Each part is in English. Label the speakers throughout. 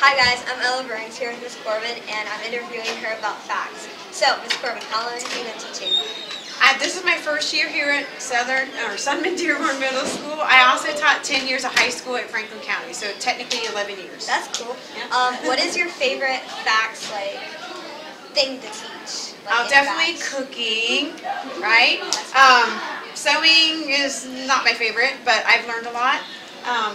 Speaker 1: Hi guys, I'm Ella Burns here with Miss Corbin, and I'm interviewing her about facts. So, Miss Corbin, how long have you been teaching?
Speaker 2: This is my first year here at Sunman Dearborn Middle School. I also taught 10 years of high school at Franklin County, so technically 11 years.
Speaker 1: That's cool.
Speaker 2: Yeah.
Speaker 1: What is your favorite facts, thing to teach?
Speaker 2: Definitely cooking, right? Sewing is not my favorite, but I've learned a lot.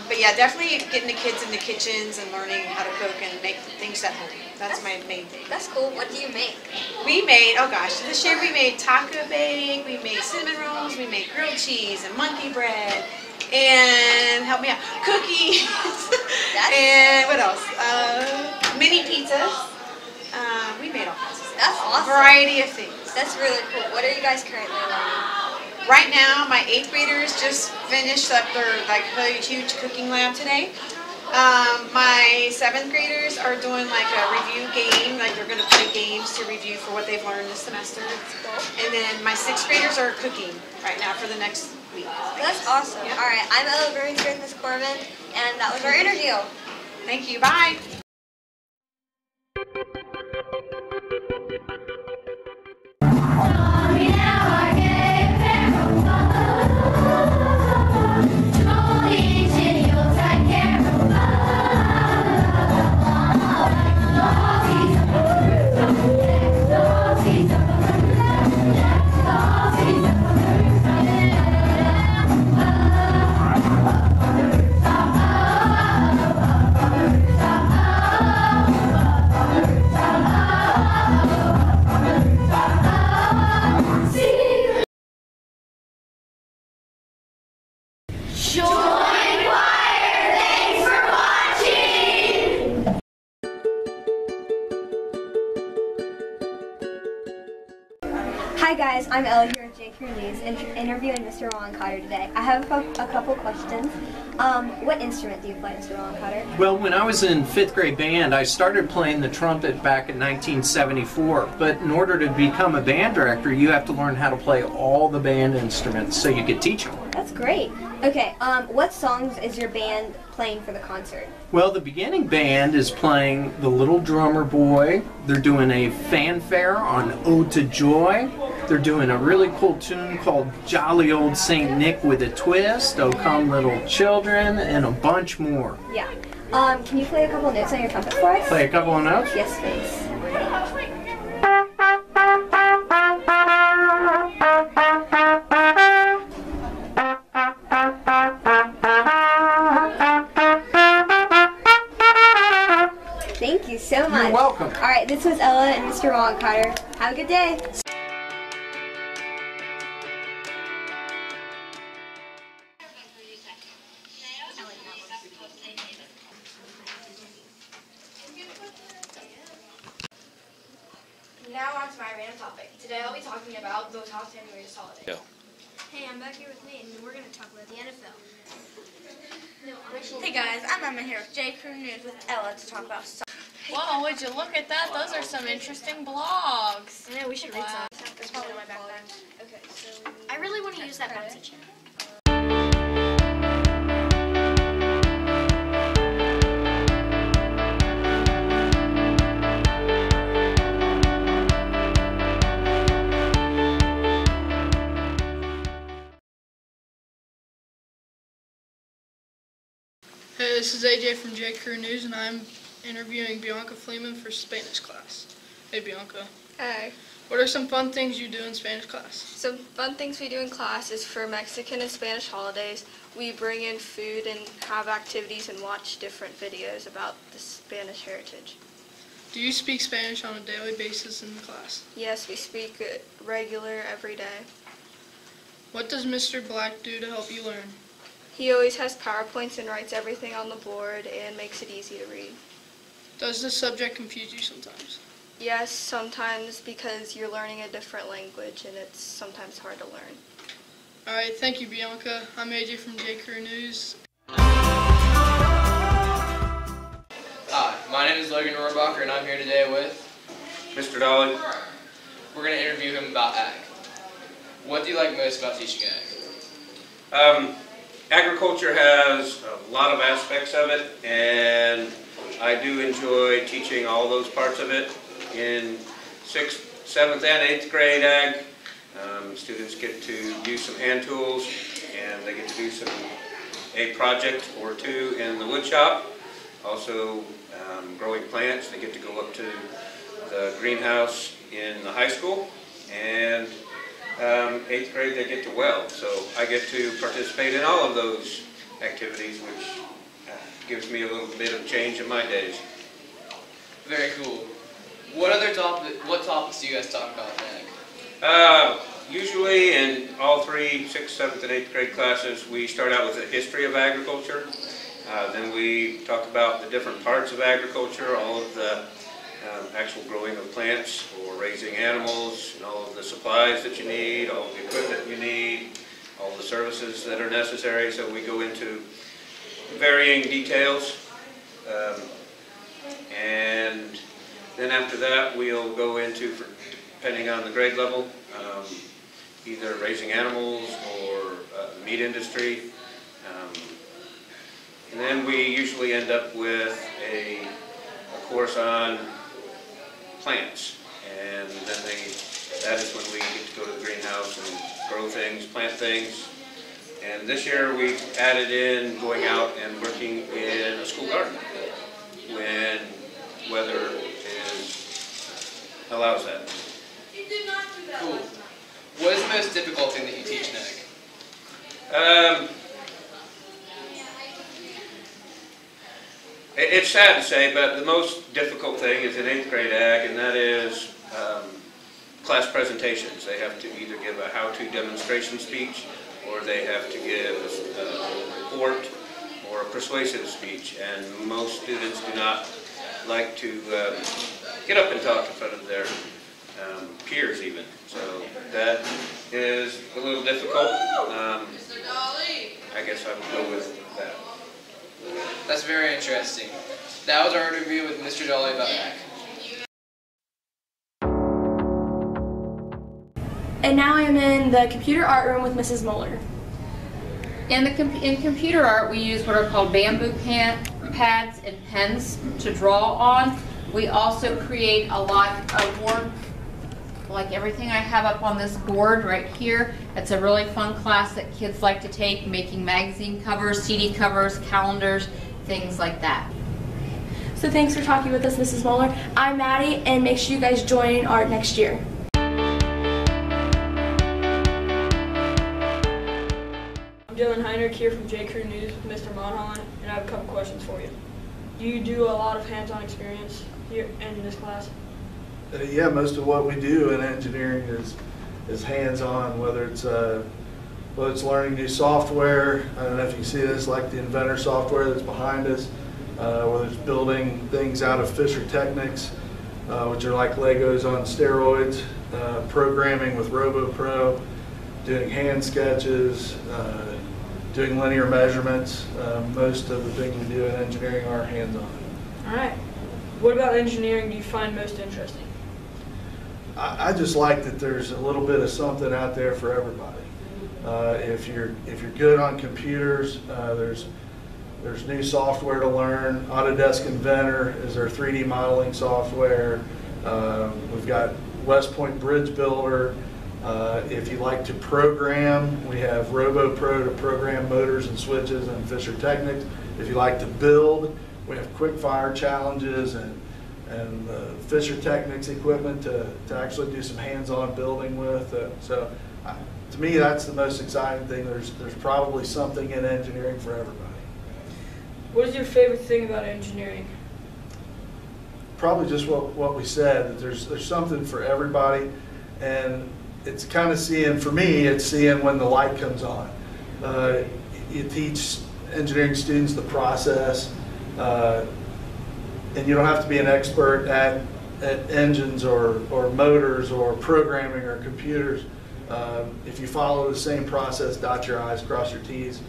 Speaker 2: But yeah, definitely getting the kids in the kitchens and learning how to cook and make things at home. That's my main thing.
Speaker 1: That's cool. What do you make?
Speaker 2: We made, oh gosh, this year we made taco bake, we made cinnamon rolls, we made grilled cheese and monkey bread, and help me out, cookies, and what else? Mini pizzas. We made all kinds of stuff.
Speaker 1: That's awesome.
Speaker 2: A variety of things.
Speaker 1: That's really cool. What are you guys currently learning?
Speaker 2: Right now, my 8th graders just finished up their huge cooking lab today. My 7th graders are doing a review game, they're going to play games to review for what they've learned this semester. And then my 6th graders are cooking right now for the next week.
Speaker 1: That's awesome.
Speaker 2: Yeah.
Speaker 1: Alright, I'm Ella Burns here with Miss Corbin, and that was our interview.
Speaker 2: Thank you. Bye.
Speaker 1: Hi guys, I'm Ella here with JQ News, interviewing Mr. Cotter today. I have a couple questions. What instrument do you play, Mr. Cotter?
Speaker 3: Well, when I was in 5th grade band, I started playing the trumpet back in 1974. But in order to become a band director, you have to learn how to play all the band instruments so you could teach them.
Speaker 1: That's great. Okay, what songs is your band playing for the concert?
Speaker 3: Well, the beginning band is playing The Little Drummer Boy. They're doing a fanfare on Ode to Joy. They're doing a really cool tune called Jolly Old Saint Nick with a Twist, Oh Come Little Children, and a bunch more.
Speaker 1: Yeah. Can you play a couple notes on your trumpet for us?
Speaker 3: Play a couple of notes?
Speaker 1: Yes, please. Thank you so much.
Speaker 3: You're welcome.
Speaker 1: Alright, this was Ella and Mr. Cotter. Have a good day.
Speaker 4: Now on to my random topic. Today I'll be talking about the top 10 greatest holidays.
Speaker 5: Yeah.
Speaker 6: Hey, I'm back here with Nate, and we're going to talk about the NFL. Hey guys, I'm Emma here with JQ News with Ella to talk about soccer.
Speaker 7: Whoa, would you look at that? Those are some interesting blogs.
Speaker 6: I know, we should read some.
Speaker 4: That's probably my background. Okay, so
Speaker 6: I really want to use that bouncy chair.
Speaker 8: Hey, this is AJ from JQ News, and I'm interviewing Bianca Fleeman for Spanish class. Hey, Bianca.
Speaker 9: Hi.
Speaker 8: What are some fun things you do in Spanish class?
Speaker 9: Some fun things we do in class is for Mexican and Spanish holidays, we bring in food and have activities and watch different videos about the Spanish heritage.
Speaker 8: Do you speak Spanish on a daily basis in the class?
Speaker 9: Yes, we speak regular every day.
Speaker 8: What does Mr. Black do to help you learn?
Speaker 9: He always has PowerPoints and writes everything on the board and makes it easy to read.
Speaker 8: Does this subject confuse you sometimes?
Speaker 9: Yes, sometimes because you're learning a different language and it's sometimes hard to learn.
Speaker 8: Alright, thank you, Bianca. I'm AJ from JQ News.
Speaker 10: Hi, my name is Logan Rohrbacher, and I'm here today with
Speaker 5: Mr. Dolly.
Speaker 10: We're going to interview him about ag. What do you like most about teaching ag?
Speaker 5: Agriculture has a lot of aspects of it, and I do enjoy teaching all those parts of it. In 6th, 7th, and 8th grade ag, students get to use some hand tools, and they get to do a project or two in the wood shop. Also, growing plants. They get to go up to the greenhouse in the high school, and 8th grade they get to weld. So I get to participate in all of those activities, which gives me a little bit of change in my days.
Speaker 10: Very cool. What topics do you guys talk about in ag?
Speaker 5: Usually in all 3, 6th, 7th, and 8th grade classes, we start out with a history of agriculture. Then we talk about the different parts of agriculture, all of the actual growing of plants or raising animals, and all of the supplies that you need, all of the equipment you need, all the services that are necessary. So we go into varying details. And then after that, we'll go into, depending on the grade level, either raising animals or meat industry. And then we usually end up with a course on plants. And then that is when we get to go to the greenhouse and grow things, plant things. And this year we've added in going out and working in a school garden when weather allows that.
Speaker 10: Cool. What is the most difficult thing that you teach in ag?
Speaker 5: It's sad to say, but the most difficult thing is in 8th grade ag, and that is class presentations. They have to either give a how-to demonstration speech, or they have to give a report or a persuasive speech. And most students do not like to get up and talk in front of their peers even. So that is a little difficult. I guess I would go with that.
Speaker 10: That's very interesting. That was our interview with Mr. Dolly about ag.
Speaker 6: And now I'm in the computer art room with Mrs. Muller.
Speaker 11: In computer art, we use what are called bamboo pads and pens to draw on. We also create a lot of work, like everything I have up on this board right here. It's a really fun class that kids like to take, making magazine covers, CD covers, calendars, things like that.
Speaker 6: So thanks for talking with us, Mrs. Muller. I'm Maddie, and make sure you guys join art next year.
Speaker 8: I'm Dylan Heinrich here from J Crew News with Mr. Monholland, and I have a couple questions for you. Do you do a lot of hands-on experience here in this class?
Speaker 12: Yeah, most of what we do in engineering is hands-on, whether it's learning new software. I don't know if you see this, like the Inventor software that's behind us, whether it's building things out of Fisher Technics, which are like Legos on steroids, programming with RoboPro, doing hand sketches, doing linear measurements. Most of the things we do in engineering are hands-on.
Speaker 8: All right. What about engineering do you find most interesting?
Speaker 12: I just like that there's a little bit of something out there for everybody. If you're good on computers, there's new software to learn. Autodesk Inventor is our 3D modeling software. We've got West Point Bridge Builder. If you like to program, we have RoboPro to program motors and switches and Fisher Technics. If you like to build, we have quick fire challenges and Fisher Technics equipment to actually do some hands-on building with. So to me, that's the most exciting thing. There's probably something in engineering for everybody.
Speaker 8: What is your favorite thing about engineering?
Speaker 12: Probably just what we said, that there's something for everybody, and it's kind of seeing, for me, it's seeing when the light comes on. You teach engineering students the process, and you don't have to be an expert at engines or motors or programming or computers. If you follow the same process, dot your I's, cross your T's,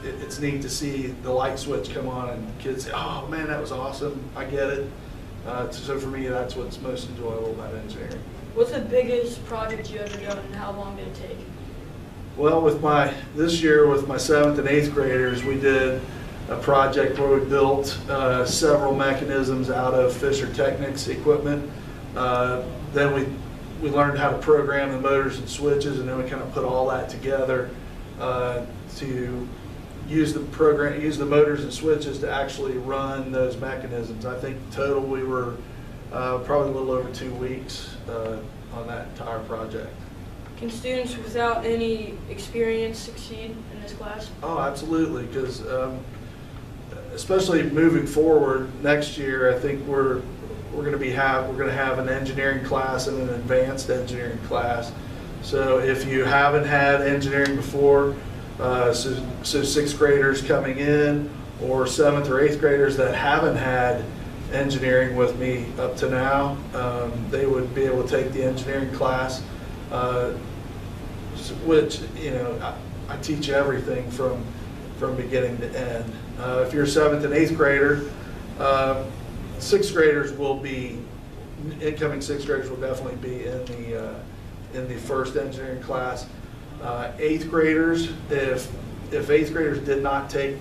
Speaker 12: it's neat to see the light switch come on and kids say, oh man, that was awesome, I get it. So for me, that's what's most enjoyable about engineering.
Speaker 8: What's the biggest project you ever done, and how long did it take?
Speaker 12: Well, this year with my 7th and 8th graders, we did a project where we built several mechanisms out of Fisher Technics equipment. Then we learned how to program the motors and switches, and then we kind of put all that together to use the motors and switches to actually run those mechanisms. I think total we were probably a little over 2 weeks on that entire project.
Speaker 8: Can students without any experience succeed in this class?
Speaker 12: Oh, absolutely, because especially moving forward next year, I think we're going to have an engineering class and an advanced engineering class. So if you haven't had engineering before, so 6th graders coming in, or 7th or 8th graders that haven't had engineering with me up to now, they would be able to take the engineering class, which, you know, I teach everything from beginning to end. If you're a 7th and 8th grader, 6th graders will be, incoming 6th graders will definitely be in the first engineering class. 8th graders, if 8th graders did not take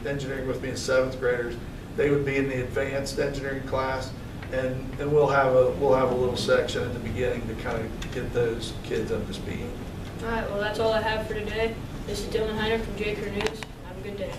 Speaker 12: engineering with me as 7th graders, they would be in the advanced engineering class, and we'll have a little section at the beginning to kind of get those kids up to speed.
Speaker 8: All right, well, that's all I have for today. This is Dylan Heiner from J. Crew News. Have a good day.